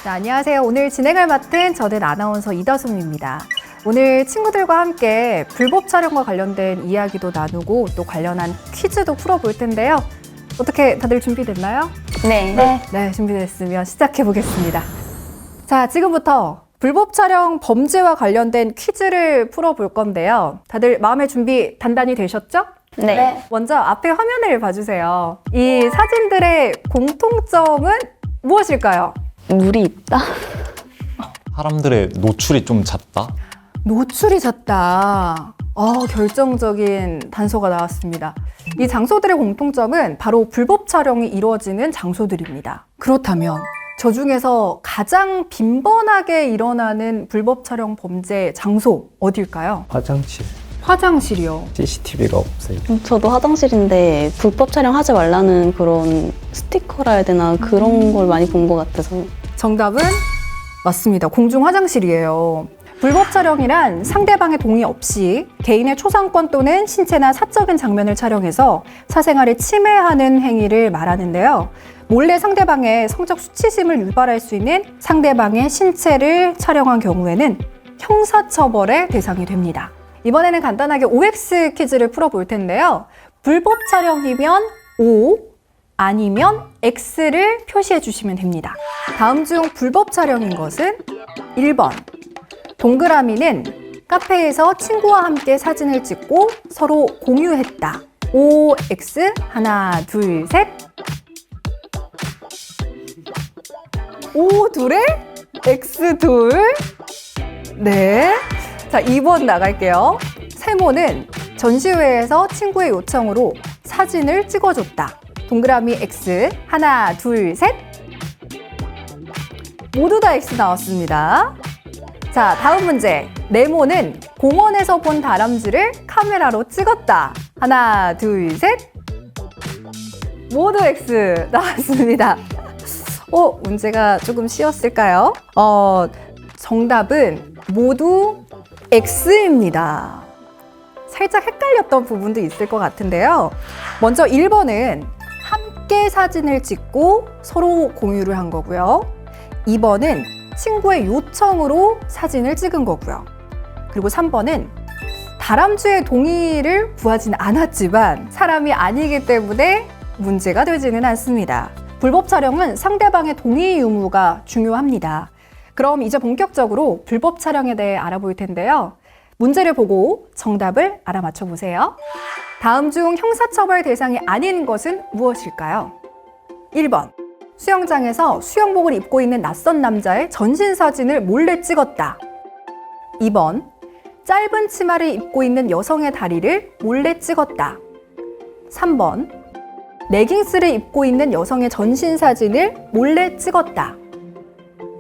자, 안녕하세요. 오늘 진행을 맡은 저는 아나운서 이다솜입니다. 오늘 친구들과 함께 불법 촬영과 관련된 이야기도 나누고 또 관련한 퀴즈도 풀어볼 텐데요. 어떻게 다들 준비됐나요? 네. 네, 준비됐으면 시작해 보겠습니다. 자, 지금부터 불법 촬영 범죄와 관련된 퀴즈를 풀어볼 건데요. 다들 마음의 준비 단단히 되셨죠? 네. 먼저 앞에 화면을 봐주세요. 이 사진들의 공통점은 무엇일까요? 물이 있다? 사람들의 노출이 좀 잦다? 노출이 잦다. 결정적인 단서가 나왔습니다. 이 장소들의 공통점은 바로 불법 촬영이 이루어지는 장소들입니다. 그렇다면 저 중에서 가장 빈번하게 일어나는 불법 촬영 범죄 장소 어딜까요? 화장실. 화장실이요. CCTV가 없어요. 저도 화장실인데 불법 촬영하지 말라는 그런 스티커라 해야 되나 그런 걸 많이 본 것 같아서. 정답은 맞습니다. 공중 화장실이에요. 불법 촬영이란 상대방의 동의 없이 개인의 초상권 또는 신체나 사적인 장면을 촬영해서 사생활을 침해하는 행위를 말하는데요. 몰래 상대방의 성적 수치심을 유발할 수 있는 상대방의 신체를 촬영한 경우에는 형사처벌의 대상이 됩니다. 이번에는 간단하게 OX 퀴즈를 풀어볼 텐데요. 불법 촬영이면 O, 아니면 X를 표시해 주시면 됩니다. 다음 중 불법 촬영인 것은 1번. 동그라미는 카페에서 친구와 함께 사진을 찍고 서로 공유했다. OX 하나, 둘, 셋. O 둘에 X 둘. 네. 자, 2번 나갈게요. 세모는 전시회에서 친구의 요청으로 사진을 찍어줬다. 동그라미 X 하나, 둘, 셋. 모두 다 X 나왔습니다. 자, 다음 문제. 네모는 공원에서 본 다람쥐를 카메라로 찍었다. 하나, 둘, 셋. 모두 X 나왔습니다. 문제가 조금 쉬웠을까요? 정답은 모두 X입니다. 살짝 헷갈렸던 부분도 있을 것 같은데요. 먼저 1번은 함께 사진을 찍고 서로 공유를 한 거고요. 2번은 친구의 요청으로 사진을 찍은 거고요. 그리고 3번은 다람쥐의 동의를 구하지는 않았지만 사람이 아니기 때문에 문제가 되지는 않습니다. 불법 촬영은 상대방의 동의 유무가 중요합니다. 그럼 이제 본격적으로 불법 촬영에 대해 알아볼 텐데요. 문제를 보고 정답을 알아맞혀 보세요. 다음 중 형사처벌 대상이 아닌 것은 무엇일까요? 1번. 수영장에서 수영복을 입고 있는 낯선 남자의 전신 사진을 몰래 찍었다. 2번. 짧은 치마를 입고 있는 여성의 다리를 몰래 찍었다. 3번. 레깅스를 입고 있는 여성의 전신 사진을 몰래 찍었다.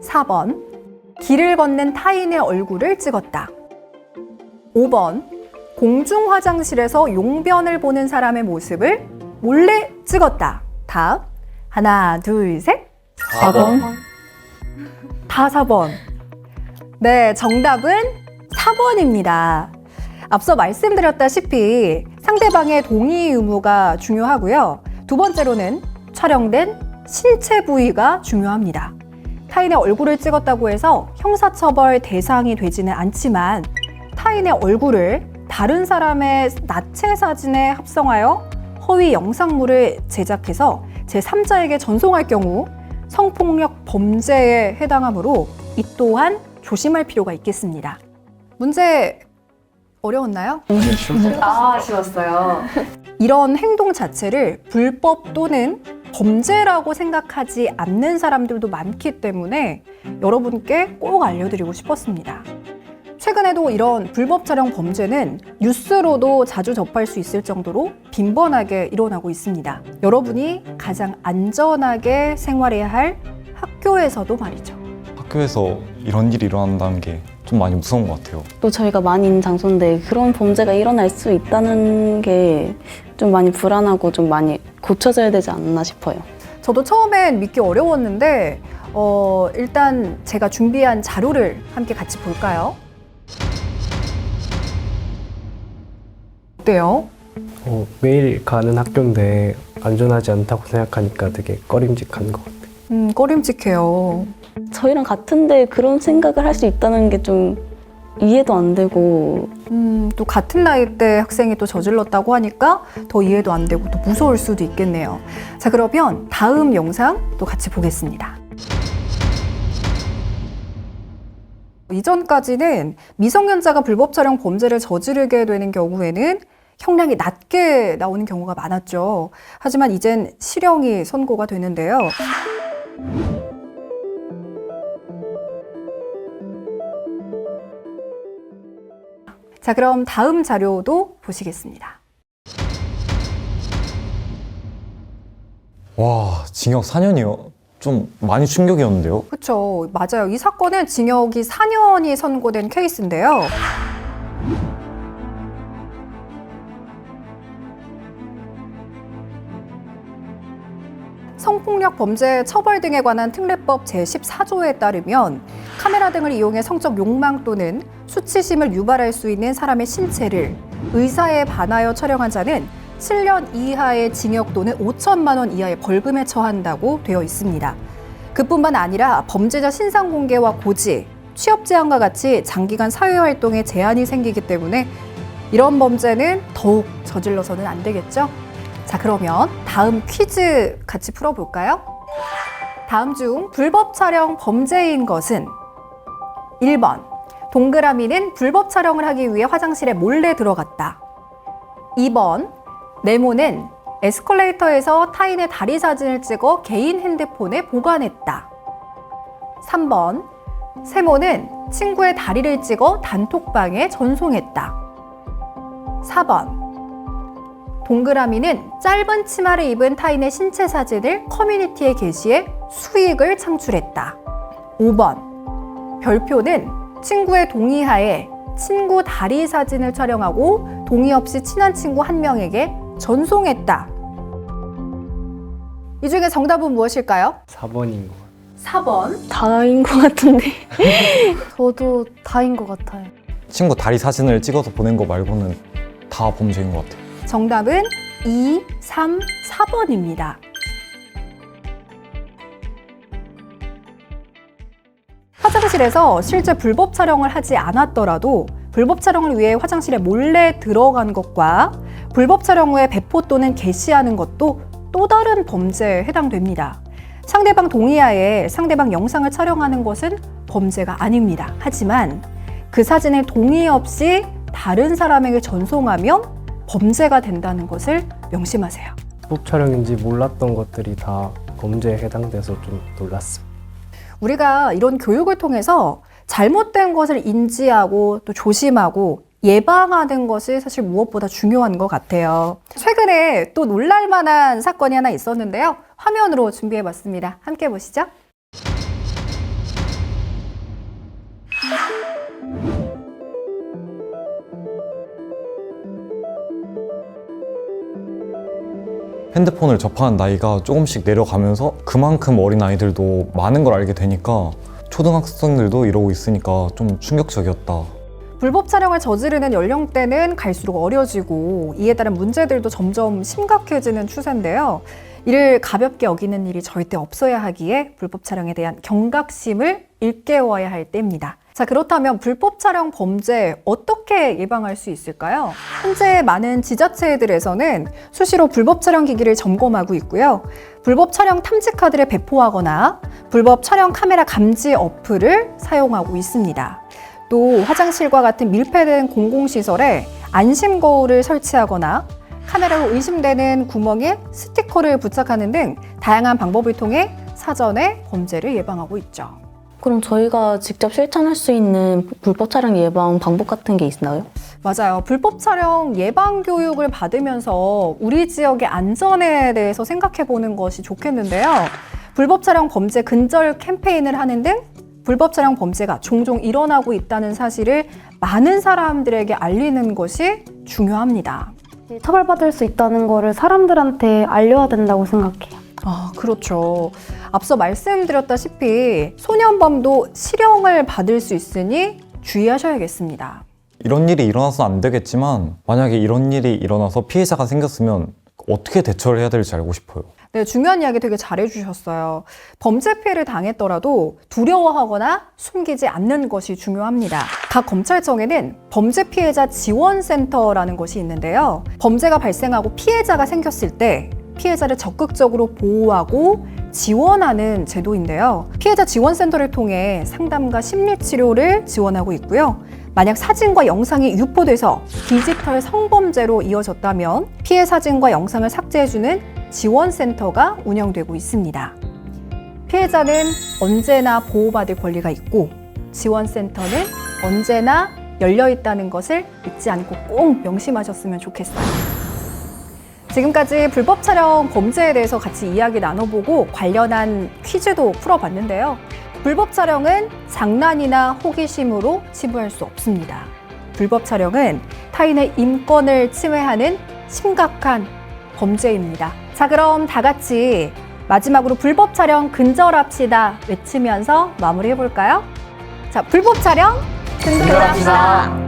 4번. 길을 걷는 타인의 얼굴을 찍었다. 5번. 공중 화장실에서 용변을 보는 사람의 모습을 몰래 찍었다. 답. 하나, 둘, 셋. 4번. 다 4번. 네, 정답은 4번입니다. 앞서 말씀드렸다시피 상대방의 동의 유무가 중요하고요. 두 번째로는 촬영된 신체 부위가 중요합니다. 타인의 얼굴을 찍었다고 해서 형사처벌 대상이 되지는 않지만 타인의 얼굴을 다른 사람의 나체 사진에 합성하여 허위 영상물을 제작해서 제3자에게 전송할 경우 성폭력 범죄에 해당하므로 이 또한 조심할 필요가 있겠습니다. 문제 어려웠나요? 쉬웠어요. 이런 행동 자체를 불법 또는 범죄라고 생각하지 않는 사람들도 많기 때문에 여러분께 꼭 알려드리고 싶었습니다. 최근에도 이런 불법 촬영 범죄는 뉴스로도 자주 접할 수 있을 정도로 빈번하게 일어나고 있습니다. 여러분이 가장 안전하게 생활해야 할 학교에서도 말이죠. 학교에서 이런 일이 일어난다는 게 좀 많이 무서운 것 같아요. 또 저희가 많이 있는 장소인데 그런 범죄가 일어날 수 있다는 게 좀 많이 불안하고 좀 많이 고쳐져야 되지 않나 싶어요. 저도 처음엔 믿기 어려웠는데 일단 제가 준비한 자료를 함께 같이 볼까요? 어때요? 매일 가는 학교인데 안전하지 않다고 생각하니까 되게 꺼림직한 것 같아요. 꺼림칙해요. 저희랑 같은데 그런 생각을 할 수 있다는 게 좀 이해도 안 되고 또 같은 나이대 학생이 또 저질렀다고 하니까 더 이해도 안 되고 또 무서울 수도 있겠네요. 자, 그러면 다음 영상 또 같이 보겠습니다. 이전까지는 미성년자가 불법 촬영 범죄를 저지르게 되는 경우에는 형량이 낮게 나오는 경우가 많았죠. 하지만 이젠 실형이 선고가 되는데요. 자, 그럼 다음 자료도 보시겠습니다. 와, 징역 4년이요? 좀 많이 충격이었는데요? 그렇죠. 맞아요. 이 사건은 징역이 4년이 선고된 케이스인데요. 성폭력 범죄 처벌 등에 관한 특례법 제14조에 따르면 카메라 등을 이용해 성적 욕망 또는 수치심을 유발할 수 있는 사람의 신체를 의사에 반하여 촬영한 자는 7년 이하의 징역 또는 5천만 원 이하의 벌금에 처한다고 되어 있습니다. 그뿐만 아니라 범죄자 신상 공개와 고지, 취업 제한과 같이 장기간 사회활동에 제한이 생기기 때문에 이런 범죄는 더욱 저질러서는 안 되겠죠? 자, 그러면 다음 퀴즈 같이 풀어볼까요? 다음 중 불법 촬영 범죄인 것은 1번, 동그라미는 불법 촬영을 하기 위해 화장실에 몰래 들어갔다. 2번, 네모는 에스컬레이터에서 타인의 다리 사진을 찍어 개인 핸드폰에 보관했다. 3번, 세모는 친구의 다리를 찍어 단톡방에 전송했다. 4번, 동그라미는 짧은 치마를 입은 타인의 신체 사진을 커뮤니티에 게시해 수익을 창출했다. 5번, 별표는 친구의 동의하에 친구 다리 사진을 촬영하고 동의 없이 친한 친구 한 명에게 전송했다. 이 중에 정답은 무엇일까요? 4번인 것 같아요. 4번. 다인 것 같은데 저도 다인 것 같아요. 친구 다리 사진을 찍어서 보낸 거 말고는 다 범죄인 것 같아요. 정답은 2, 3, 4번입니다. 화장실에서 실제 불법 촬영을 하지 않았더라도 불법 촬영을 위해 화장실에 몰래 들어간 것과 불법 촬영 후에 배포 또는 게시하는 것도 또 다른 범죄에 해당됩니다. 상대방 동의하에 상대방 영상을 촬영하는 것은 범죄가 아닙니다. 하지만 그 사진을 동의 없이 다른 사람에게 전송하면 범죄가 된다는 것을 명심하세요. 불법 촬영인지 몰랐던 것들이 다 범죄에 해당돼서 좀 놀랐어요. 우리가 이런 교육을 통해서 잘못된 것을 인지하고 또 조심하고 예방하는 것이 사실 무엇보다 중요한 것 같아요. 최근에 또 놀랄만한 사건이 하나 있었는데요. 화면으로 준비해봤습니다. 함께 보시죠. 핸드폰을 접하는 나이가 조금씩 내려가면서 그만큼 어린 아이들도 많은 걸 알게 되니까 초등학생들도 이러고 있으니까 좀 충격적이었다. 불법 촬영을 저지르는 연령대는 갈수록 어려지고 이에 따른 문제들도 점점 심각해지는 추세인데요. 이를 가볍게 여기는 일이 절대 없어야 하기에 불법 촬영에 대한 경각심을 일깨워야 할 때입니다. 자, 그렇다면 불법 촬영 범죄 어떻게 예방할 수 있을까요? 현재 많은 지자체들에서는 수시로 불법 촬영 기기를 점검하고 있고요. 불법 촬영 탐지 카드를 배포하거나 불법 촬영 카메라 감지 어플을 사용하고 있습니다. 또 화장실과 같은 밀폐된 공공시설에 안심 거울을 설치하거나 카메라로 의심되는 구멍에 스티커를 부착하는 등 다양한 방법을 통해 사전에 범죄를 예방하고 있죠. 그럼 저희가 직접 실천할 수 있는 불법 촬영 예방 방법 같은 게 있나요? 맞아요. 불법 촬영 예방 교육을 받으면서 우리 지역의 안전에 대해서 생각해 보는 것이 좋겠는데요. 불법 촬영 범죄 근절 캠페인을 하는 등 불법 촬영 범죄가 종종 일어나고 있다는 사실을 많은 사람들에게 알리는 것이 중요합니다. 처벌받을 수 있다는 거를 사람들한테 알려야 된다고 생각해요. 아, 그렇죠. 앞서 말씀드렸다시피 소년범도 실형을 받을 수 있으니 주의하셔야겠습니다. 이런 일이 일어나서는 안 되겠지만 만약에 이런 일이 일어나서 피해자가 생겼으면 어떻게 대처를 해야 될지 알고 싶어요. 네, 중요한 이야기 되게 잘해주셨어요. 범죄 피해를 당했더라도 두려워하거나 숨기지 않는 것이 중요합니다. 각 검찰청에는 범죄 피해자 지원센터라는 것이 있는데요. 범죄가 발생하고 피해자가 생겼을 때 피해자를 적극적으로 보호하고 지원하는 제도인데요. 피해자 지원센터를 통해 상담과 심리치료를 지원하고 있고요. 만약 사진과 영상이 유포돼서 디지털 성범죄로 이어졌다면 피해 사진과 영상을 삭제해주는 지원센터가 운영되고 있습니다. 피해자는 언제나 보호받을 권리가 있고 지원센터는 언제나 열려있다는 것을 잊지 않고 꼭 명심하셨으면 좋겠어요. 지금까지 불법 촬영 범죄에 대해서 같이 이야기 나눠보고 관련한 퀴즈도 풀어봤는데요. 불법 촬영은 장난이나 호기심으로 치부할 수 없습니다. 불법 촬영은 타인의 인권을 침해하는 심각한 범죄입니다. 자, 그럼 다 같이 마지막으로 불법 촬영 근절합시다 외치면서 마무리해볼까요? 자, 불법 촬영 근절합시다.